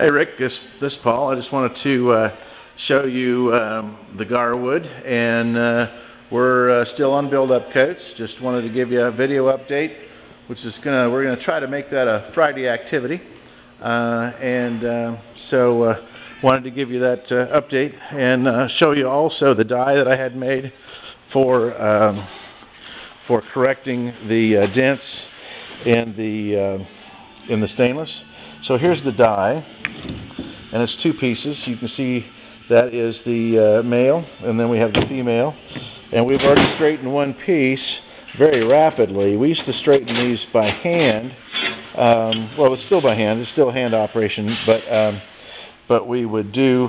Hey Rick, this is Paul. I just wanted to show you the Gar Wood, and we're still on build-up coats. Just wanted to give you a video update, which is we're gonna try to make that a Friday activity, so wanted to give you that update and show you also the die that I had made for correcting the dents in the stainless. So here's the die, and it's two pieces. You can see that is the male, and then we have the female. And we've already straightened one piece very rapidly. We used to straighten these by hand. Well, it's still by hand. It's still a hand operation, but we would do.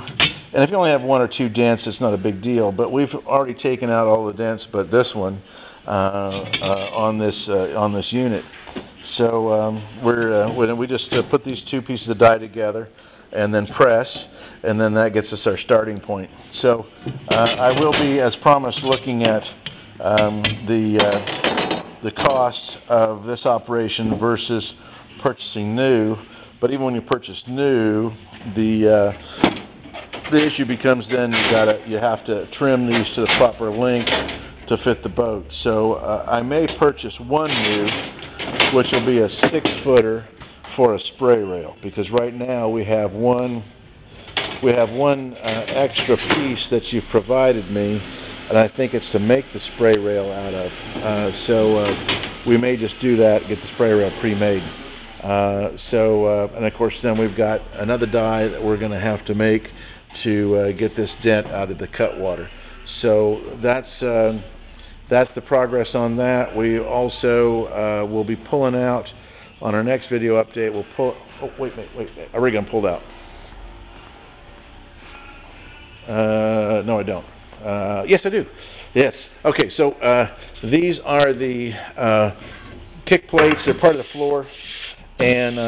And if you only have one or two dents, it's not a big deal. But we've already taken out all the dents, but this one on this unit. So we just put these two pieces of die together and then press, and then that gets us our starting point. So I will be, as promised, looking at the cost of this operation versus purchasing new. But even when you purchase new, the issue becomes then you have to trim these to the proper length to fit the boat. So I may purchase one new, which will be a 6-footer for a spray rail, because right now we have one extra piece that you've provided me, and I think it's to make the spray rail out of. So we may just do that, get the spray rail pre-made. And of course then we've got another die that we're going to have to make to get this dent out of the cutwater. So that's the progress on that. We also will be pulling out on our next video update. We'll pull. Oh, wait. Our rig gun pulled out. No, I don't. Yes, I do. Yes. Okay. So these are the kick plates. They're part of the floor, and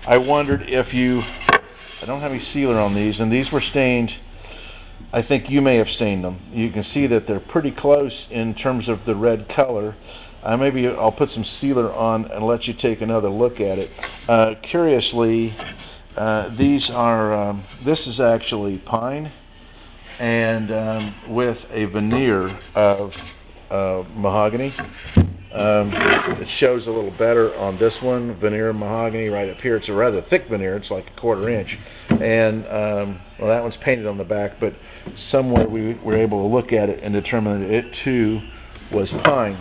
I wondered if you. I don't have any sealer on these, and these were stained. I think you may have stained them. You can see that they're pretty close in terms of the red color. Maybe I'll put some sealer on and let you take another look at it. Curiously, this is actually pine, and with a veneer of mahogany. It shows a little better on this one, veneer mahogany right up here. It's a rather thick veneer. It's like a 1/4 inch. And well, that one's painted on the back, but somewhere we were able to look at it and determine that it too was pine.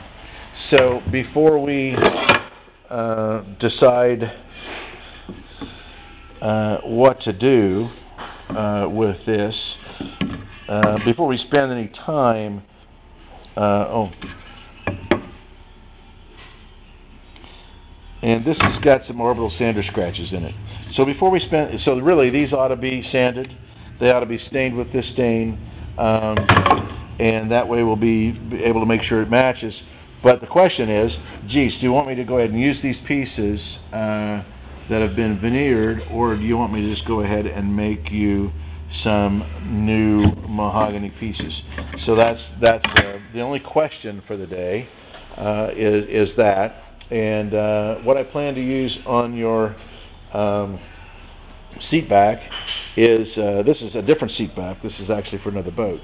So before we decide what to do with this, before we spend any time, and this has got some orbital sander scratches in it. So before we so really these ought to be sanded. They ought to be stained with this stain, and that way we'll be able to make sure it matches. But the question is, geez, do you want me to go ahead and use these pieces that have been veneered, or do you want me to just go ahead and make you some new mahogany pieces? So that's the only question for the day is that. And what I plan to use on your seat back is, this is a different seat back. This is actually for another boat.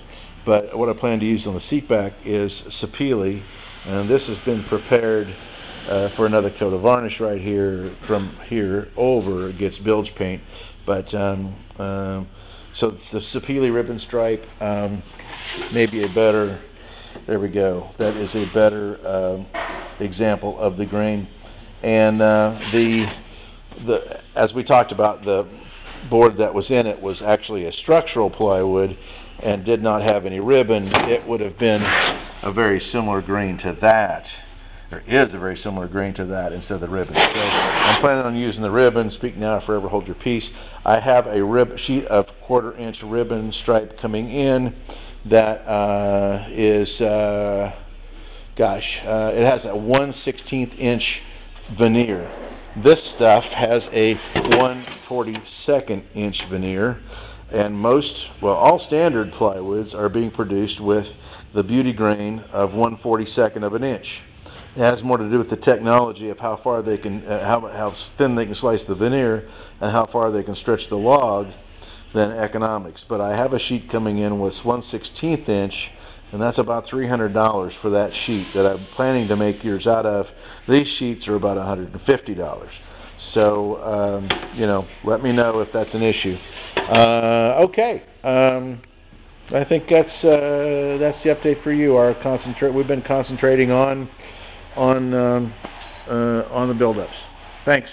But what I plan to use on the seat back is sapele, and this has been prepared for another coat of varnish right here. From here over, it gets bilge paint. But so the sapele ribbon stripe may be a better. There we go. That is a better example of the grain. And as we talked about, the board that was in it was actually a structural plywood and did not have any ribbon. It would have been a very similar grain to that. There is a very similar grain to that instead of the ribbon. So I'm planning on using the ribbon. Speak now, forever hold your peace. I have a sheet of 1/4 inch ribbon stripe coming in that is, it has a 1/16 inch veneer. This stuff has a 1/42 inch veneer, and all standard plywoods are being produced with the beauty grain of 1/42 of an inch. It has more to do with the technology of how far they can, how thin they can slice the veneer, and how far they can stretch the log, than economics. But I have a sheet coming in with 1/16 inch, and that's about $300 for that sheet that I'm planning to make yours out of. These sheets are about $150. So, you know, let me know if that's an issue. Okay. I think that's the update for you. We've been concentrating on the build-ups. Thanks.